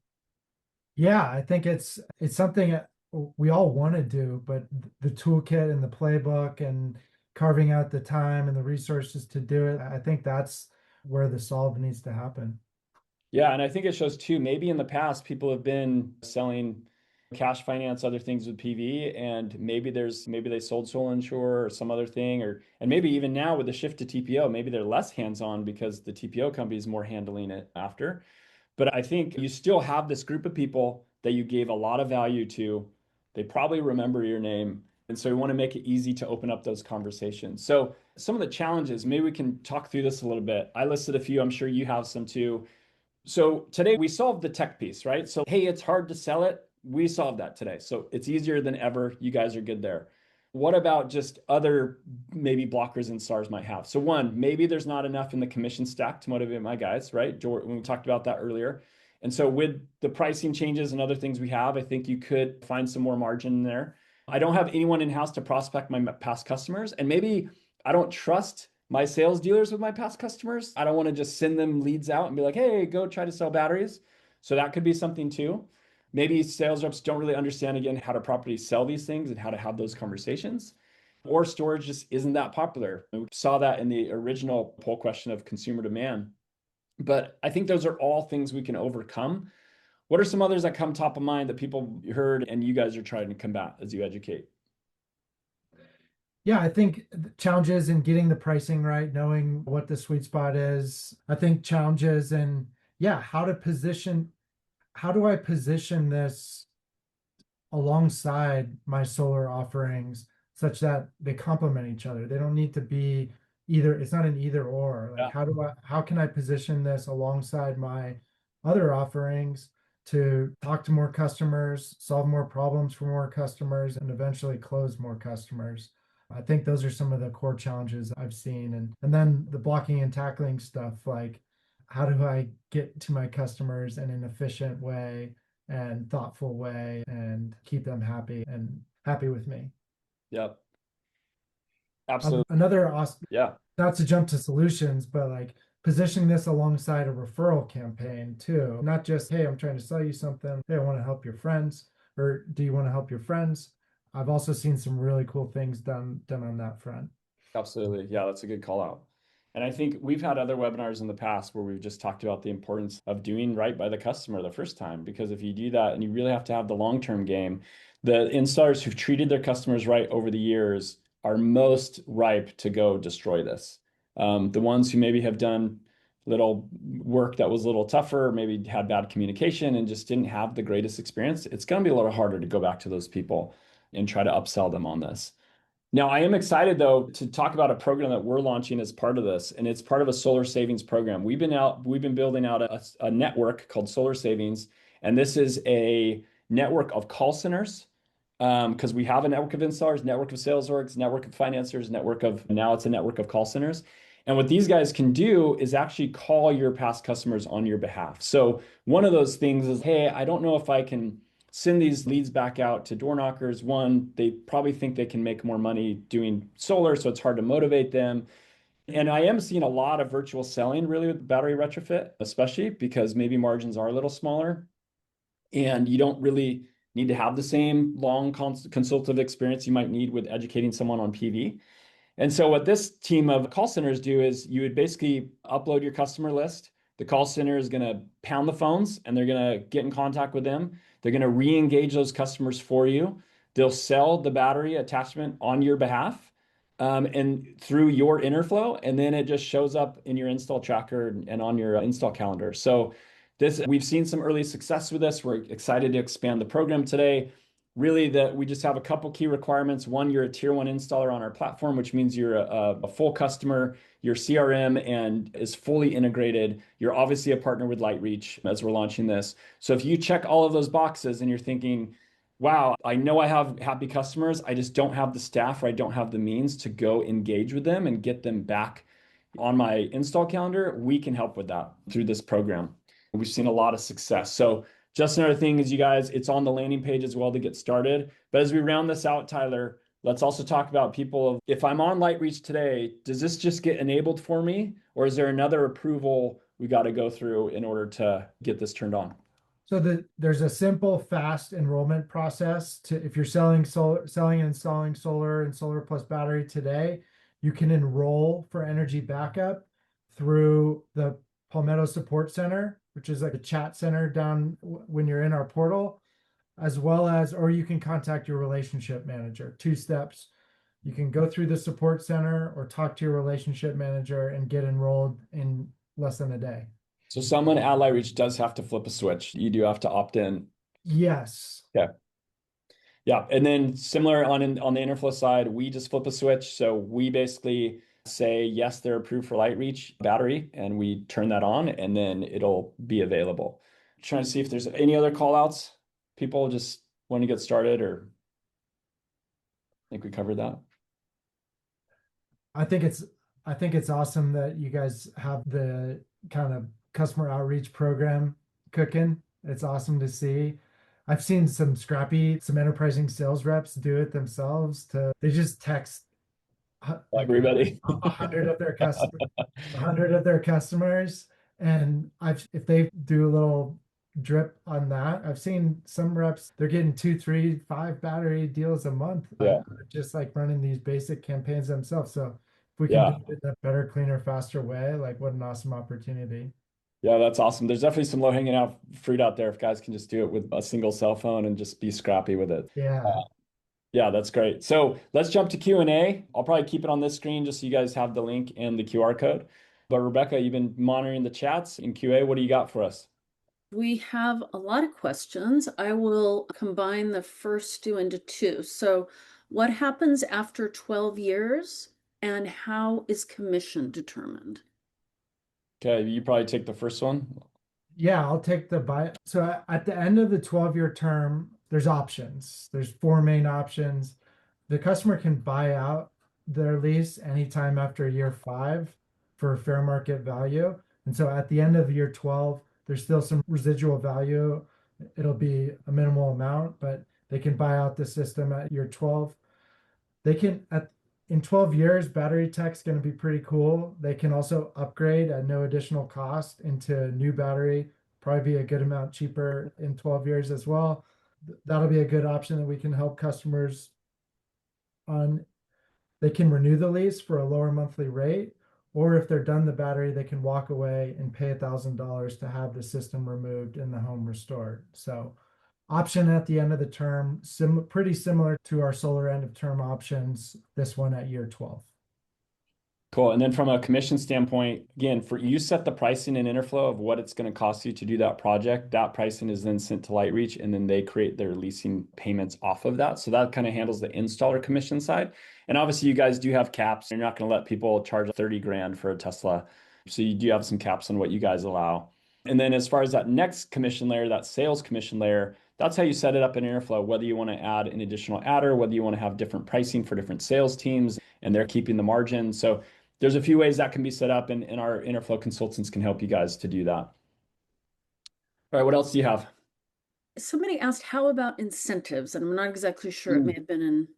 C: Yeah, I think it's something that we all want to do, but the toolkit and the playbook and carving out the time and the resources to do it, I think that's where the solve needs to happen.
B: Yeah, and I think it shows too, maybe in the past people have been selling cash finance, other things with PV, and maybe they sold Soul Insure or some other thing, and maybe even now with the shift to TPO, maybe they're less hands-on because the TPO company is more handling it after. But I think you still have this group of people that you gave a lot of value to. They probably remember your name. And so we want to make it easy to open up those conversations. So some of the challenges, maybe we can talk through this a little bit. I listed a few, I'm sure you have some too. So today we solved the tech piece, right? So, hey, it's hard to sell it. We solved that today. So it's easier than ever. You guys are good there. What about just other maybe blockers and stars might have? So one, maybe there's not enough in the commission stack to motivate my guys, right? George, when we talked about that earlier. And so with the pricing changes and other things we have, I think you could find some more margin in there. I don't have anyone in-house to prospect my past customers. And maybe I don't trust my sales dealers with my past customers. I don't want to just send them leads out and be like, hey, go try to sell batteries. So that could be something too. Maybe sales reps don't really understand, again, how to properly sell these things and how to have those conversations. Or storage just isn't that popular. We saw that in the original poll question of consumer demand. But I think those are all things we can overcome. What are some others that come top of mind that people heard and you guys are trying to combat as you educate?
C: Yeah, I think challenges in getting the pricing right, knowing what the sweet spot is. I think challenges and yeah, how do I position this alongside my solar offerings such that they complement each other. They don't need to be either, it's not an either or. Like
B: Yeah.
C: how can I position this alongside my other offerings to talk to more customers, solve more problems for more customers, and eventually close more customers? I think those are some of the core challenges I've seen. And then the blocking and tackling stuff, like how do I get to my customers in an efficient way and thoughtful way and keep them happy and happy with me.
B: Yep. Absolutely.
C: Another
B: Yeah.
C: not to jump to solutions, but like positioning this alongside a referral campaign too. Not just, hey, I'm trying to sell you something. Hey, I want to help your friends. Or do you want to help your friends? I've also seen some really cool things done on that front.
B: Absolutely. Yeah, that's a good call out. And I think we've had other webinars in the past where we've just talked about the importance of doing right by the customer the first time. Because if you do that and you really have to have the long-term game, the installers who've treated their customers right over the years are most ripe to go destroy this. The ones who maybe have done little work that was a little tougher, maybe had bad communication and just didn't have the greatest experience, it's going to be a little harder to go back to those people and try to upsell them on this. Now, I am excited though to talk about a program that we're launching as part of this, and it's part of a solar savings program. We've been building out a network called Solar Savings, and this is a network of call centers because we have a network of installers, network of sales orgs, network of financiers, now it's a network of call centers. And what these guys can do is actually call your past customers on your behalf. So one of those things is, hey, I don't know if I can send these leads back out to door knockers. One, they probably think they can make more money doing solar, so it's hard to motivate them. And I am seeing a lot of virtual selling really with battery retrofit, especially because maybe margins are a little smaller and you don't really need to have the same long consultative experience you might need with educating someone on PV. And so what this team of call centers do is you would basically upload your customer list. The call center is going to pound the phones and they're going to get in contact with them. They're going to re-engage those customers for you. They'll sell the battery attachment on your behalf and through your Enerflo, and then it just shows up in your install tracker and on your install calendar. So we've seen some early success with this. We're excited to expand the program today. Really, that we just have a couple key requirements. One, you're a tier one installer on our platform, which means you're a full customer, your CRM and is fully integrated. You're obviously a partner with LightReach as we're launching this. So if you check all of those boxes and you're thinking, wow, I know I have happy customers, I just don't have the staff or I don't have the means to go engage with them and get them back on my install calendar, we can help with that through this program. We've seen a lot of success. So just another thing is you guys, it's on the landing page as well to get started. But as we round this out, Tyler, let's also talk about people of, if I'm on LightReach today, does this just get enabled for me? Or is there another approval we got to go through in order to get this turned on?
C: So there's a simple, fast enrollment process to if you're selling and installing solar and solar plus battery today, you can enroll for energy backup through the Palmetto Support Center, which is like a chat center down when you're in our portal, as well as, or you can contact your relationship manager. Two steps. You can go through the support center or talk to your relationship manager and get enrolled in less than a day.
B: So someone at LightReach does have to flip a switch. You do have to opt in.
C: Yes.
B: Yeah. Yeah. And then similar on the Enerflo side, we just flip a switch. So we basically say, yes, they're approved for LightReach battery, and we turn that on, and then it'll be available. Trying to see if there's any other call outs. People just want to get started, or I think we covered that.
C: I think it's awesome that you guys have the kind of customer outreach program cooking. It's awesome to see. I've seen some enterprising sales reps do it themselves. They just text like
B: Everybody.
C: 100 of their customers, 100 of their customers, and if they do a little drip on that, I've seen some reps, they're getting 2, 3, 5 battery deals a month.
B: Yeah.
C: Just like running these basic campaigns themselves. So if we can
B: Yeah.
C: do it in a better, cleaner, faster way, like what an awesome opportunity.
B: Yeah, that's awesome. There's definitely some low hanging out fruit out there if guys can just do it with a single cell phone and just be scrappy with it.
C: Yeah.
B: Yeah, that's great. So let's jump to Q&A. I'll probably keep it on this screen just so you guys have the link and the QR code. But Rebecca, you've been monitoring the chats in QA. What do you got for us?
A: We have a lot of questions. I will combine the first two into two. So, what happens after 12 years and how is commission determined?
B: Okay, you probably take the first one.
C: Yeah, I'll take the buy. So at the end of the 12-year term, there's options. There's 4 main options. The customer can buy out their lease anytime after year 5 for fair market value. And so at the end of year 12, there's still some residual value. It'll be a minimal amount, but they can buy out the system at year 12. They can in 12 years, battery tech's going to be pretty cool. They can also upgrade at no additional cost into new battery, probably be a good amount cheaper in 12 years as well. That'll be a good option that we can help customers on. They can renew the lease for a lower monthly rate, or if they're done the battery, they can walk away and pay $1,000 to have the system removed and the home restored. So option at the end of the term, pretty similar to our solar end of term options, this one at year 12.
B: Cool. And then from a commission standpoint, again, for you set the pricing in Enerflo of what it's going to cost you to do that project. That pricing is then sent to LightReach, and then they create their leasing payments off of that. So that kind of handles the installer commission side. And obviously, you guys do have caps. You're not going to let people charge 30 grand for a Tesla. So you do have some caps on what you guys allow. And then as far as that next commission layer, that sales commission layer, that's how you set it up in Enerflo, whether you want to add an additional adder, whether you want to have different pricing for different sales teams, and they're keeping the margin. So there's a few ways that can be set up, and our Enerflo consultants can help you guys to do that. All right, what else do you have?
A: Somebody asked, how about incentives? And I'm not exactly sure. It may have been in.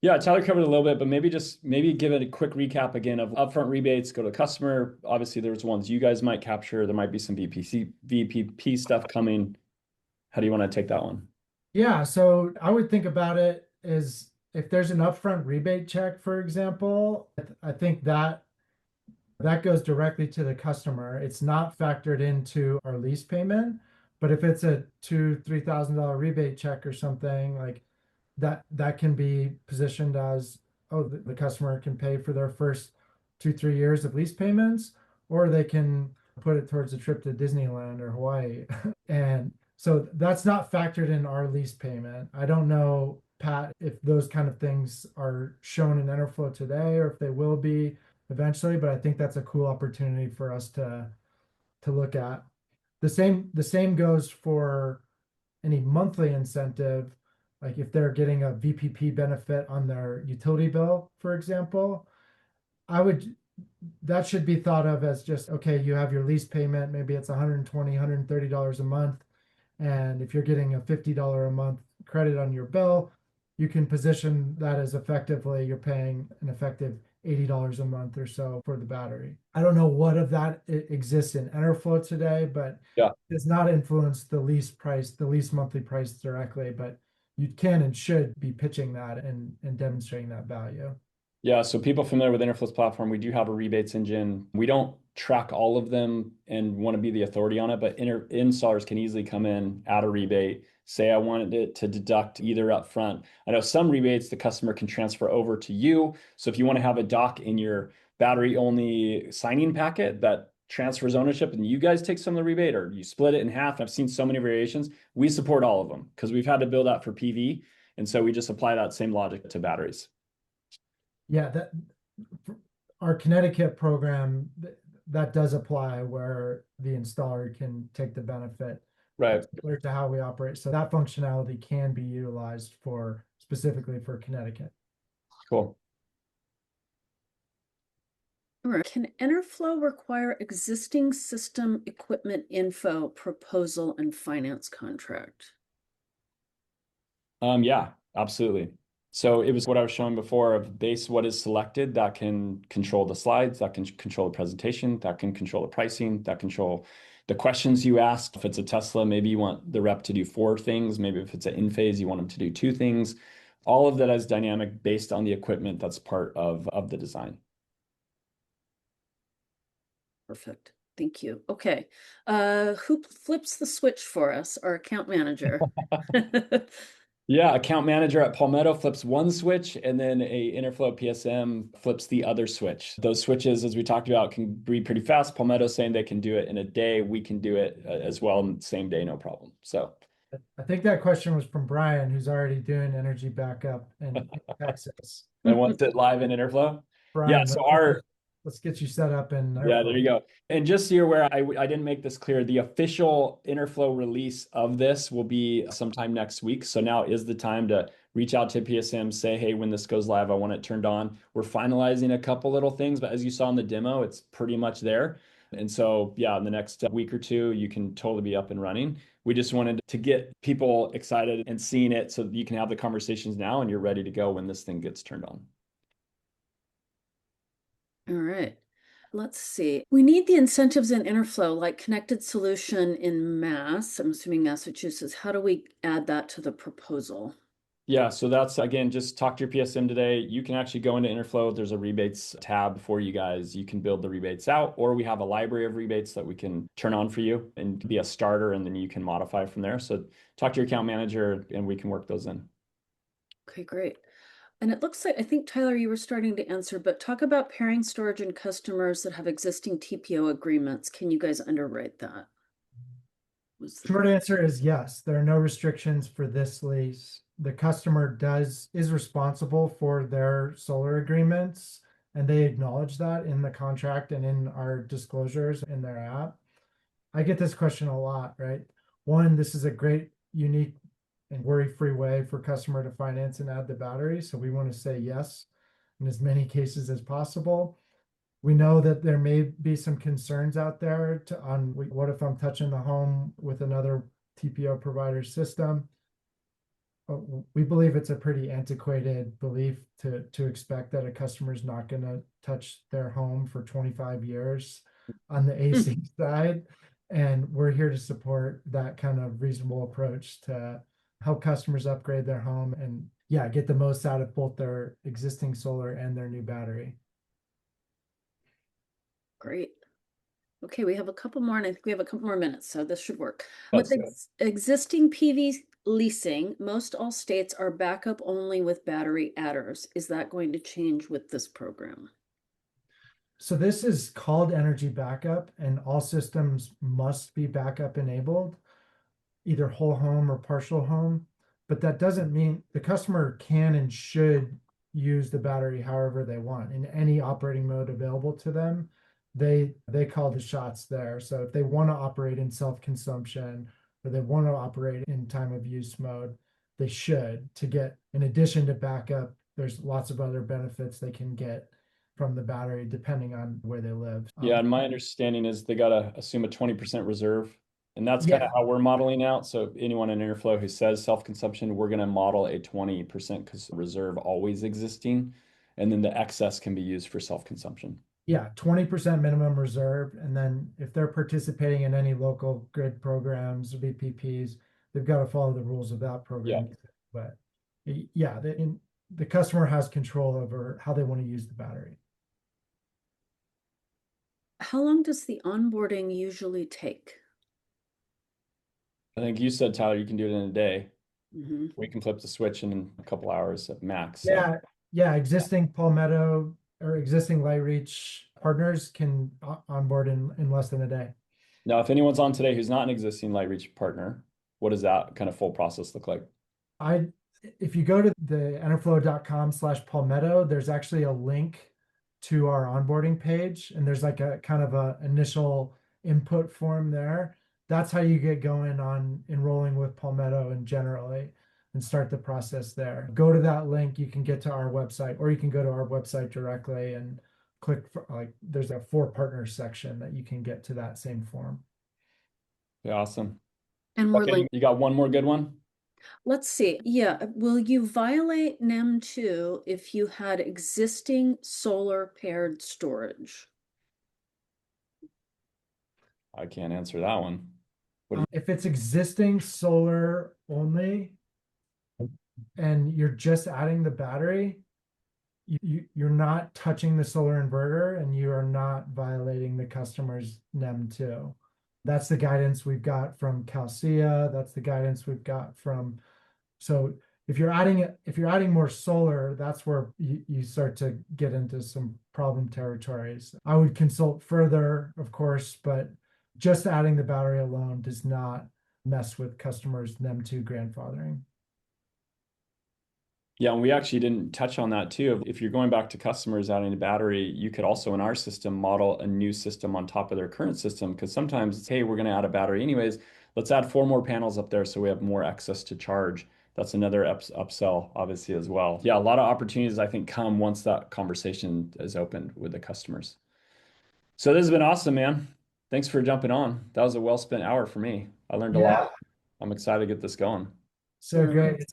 B: Yeah, Tyler covered a little bit, but maybe give it a quick recap again of upfront rebates, go to the customer. Obviously, there's ones you guys might capture. There might be some VPP stuff coming. How do you want to take that one?
C: Yeah, so I would think about it as if there's an upfront rebate check, for example, I think that goes directly to the customer. It's not factored into our lease payment, but if it's a $2,000-$3,000 rebate check or something like that can be positioned as, oh, the customer can pay for their first 2-3 years of lease payments, or they can put it towards a trip to Disneyland or Hawaii. And so that's not factored in our lease payment. I don't know, Pat, if those kind of things are shown in Enerflo today or if they will be eventually, but I think that's a cool opportunity for us to look at. The same goes for any monthly incentive, like if they're getting a VPP benefit on their utility bill, for example, that should be thought of as just, okay, you have your lease payment, maybe it's $120, $130 a month, And if you're getting a $50 a month credit on your bill, you can position that as effectively you're paying an effective $80 a month or so for the battery. I don't know what of that exists in Enerflow today, but
B: Yeah.
C: it does not influence the lease price, the lease monthly price directly, but you can and should be pitching that and demonstrating that value.
B: Yeah, so people familiar with Enerflow's platform, we do have a rebates engine. We don't track all of them and want to be the authority on it, but installers can easily come in, add a rebate, say I wanted it to deduct either up front. I know some rebates the customer can transfer over to you. So if you want to have a doc in your battery only signing packet that transfers ownership and you guys take some of the rebate or you split it in half, I've seen so many variations. We support all of them because we've had to build out for PV. And so we just apply that same logic to batteries.
C: Yeah, that our Connecticut program that does apply where the installer can take the benefit,
B: Right.
C: similar to how we operate. So that functionality can be utilized for specifically for Connecticut.
B: Cool.
A: All right. Can Enerflow require existing system equipment info, proposal, and finance contract?
B: Yeah, absolutely. So it was what I was showing before of base what is selected that can control the slides, that can control the presentation, that can control the pricing, that control the questions you ask. If it's a Tesla, maybe you want the rep to do 4 things. Maybe if it's an in-phase, you want them to do 2 things. All of that is dynamic based on the equipment that's part of the design.
A: Perfect. Thank you. Okay. Who flips the switch for us? Our account manager.
B: Yeah, account manager at Palmetto flips one switch and then a Enerflow PSM flips the other switch. Those switches, as we talked about, can be pretty fast. Palmetto saying they can do it in a day. We can do it as well in the same day, no problem. So
C: I think that question was from Brian, who's already doing energy backup in Texas.
B: and once it live in Enerflow. Yeah,
C: Brian,
B: so our
C: let's get you set up in
B: Yeah, there you go. And just so you're aware, I didn't make this clear. The official Enerflow release of this will be sometime next week. So now is the time to reach out to PSM, say, hey, when this goes live, I want it turned on. We're finalizing a couple little things, but as you saw in the demo, it's pretty much there. And so, yeah, in the next week or two, you can totally be up and running. We just wanted to get people excited and seeing it so that you can have the conversations now and you're ready to go when this thing gets turned on.
A: All right. Let's see. We need the incentives in Enerflow, like connected solution in Mass. I'm assuming Massachusetts. How do we add that to the proposal?
B: Yeah, so that's again, just talk to your PSM today. You can actually go into Enerflow. There's a rebates tab for you guys. You can build the rebates out, or we have a library of rebates that we can turn on for you and be a starter, and then you can modify from there. So talk to your account manager and we can work those in.
A: Okay, great. And it looks like, I think, Tyler, you were starting to answer, but talk about pairing storage and customers that have existing TPO agreements. Can you guys underwrite that?
C: Short answer is yes. There are no restrictions for this lease. The customer is responsible for their solar agreements, and they acknowledge that in the contract and in our disclosures in their app. I get this question a lot, right? One, this is a great, unique, and worry-free way for customer to finance and add the battery. So we want to say yes in as many cases as possible. We know that there may be some concerns out there on what if I'm touching the home with another TPO provider system. We believe it's a pretty antiquated belief to expect that a customer is not going to touch their home for 25 years on the AC side. And we're here to support that kind of reasonable approach to help customers upgrade their home and, yeah, get the most out of both their existing solar and their new battery.
A: Great. Okay, we have a couple more, and I think we have a couple more minutes, so this should work.
B: That's
A: With existing PV leasing, most all states are backup only with battery adders. Is that going to change with this program?
C: So this is called energy backup, and all systems must be backup enabled, either whole home or partial home. But that doesn't mean the customer can and should use the battery however they want in any operating mode available to them. They call the shots there. So if they want to operate in self-consumption or they want to operate in time of use mode, they should. To get, in addition to backup, there's lots of other benefits they can get from the battery depending on where they live.
B: Yeah, and my understanding is they got to assume a 20% reserve And that's kind
C: Yeah,
B: of how we're modeling out. So anyone in Enerflow who says self-consumption, we're going to model a 20% reserve always existing. And then the excess can be used for self-consumption.
C: yeah, 20% minimum reserve. And then if they're participating in any local grid programs or VPPs, they've got to follow the rules of that
B: Yeah.
C: program. But yeah, the customer has control over how they want to use the battery.
A: How long does the onboarding usually take?
B: I think you said, Tyler, you can do it in a day.
A: Mm-hmm.
B: We can flip the switch in a couple hours at max. So.
C: Yeah, yeah, existing Palmetto or existing Lightreach partners can onboard in less than a day.
B: Now, if anyone's on today who's not an existing Lightreach partner, what does that kind of full process look like?
C: I If you go to the enerflow.com/palmetto, there's actually a link to our onboarding page, and there's like a kind of a initial input form there. That's how you get going on enrolling with Palmetto and generally and start the process there. Go to that link, you can get to our website, or you can go to our website directly and click for, like, there's a for partners section that you can get to that same form.
B: Yeah, awesome.
A: And we're
B: Okay,
A: like,
B: you got one more good one?
A: let's see. Yeah. Will you violate NEM 2 if you had existing solar paired storage?
B: I can't answer that one. What do
C: If it's existing solar only and you're just adding the battery, you're not touching the solar inverter and you are not violating the customer's NEM 2. That's the guidance we've got from Calcea. That's the guidance we've got from. So if you're adding more solar, that's where you start to get into some problem territories. I would consult further, of course, but just adding the battery alone does not mess with customers' NEM 2 grandfathering.
B: Yeah, and we actually didn't touch on that too. If you're going back to customers adding a battery, you could also in our system model a new system on top of their current system because sometimes it's, hey, we're going to add a battery anyways. Let's add 4 more panels up there so we have more access to charge. That's another upsell, obviously, as well. Yeah, a lot of opportunities I think come once that conversation is opened with the customers. So this has been awesome, man. Thanks for jumping on. That was a well spent hour for me. I learned a
C: Yeah,
B: lot. I'm excited to get this going.
C: so great. It's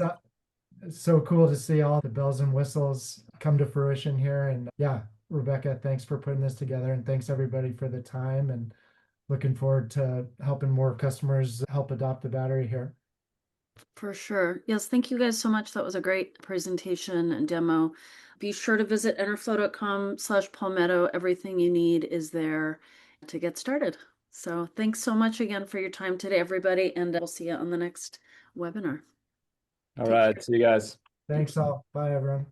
C: so cool to see all the bells and whistles come to fruition here. And yeah, Rebecca, thanks for putting this together. And thanks everybody for the time. And looking forward to helping more customers help adopt the battery here.
A: For sure. Yes, thank you guys so much. That was a great presentation and demo. Be sure to visit enerflow.com/palmetto. Everything you need is there to get started. So thanks so much again for your time today, everybody, and we'll see you on the next webinar.
B: All
A: Take
B: right.
A: care.
B: See you guys.
C: Thanks all. Bye, everyone.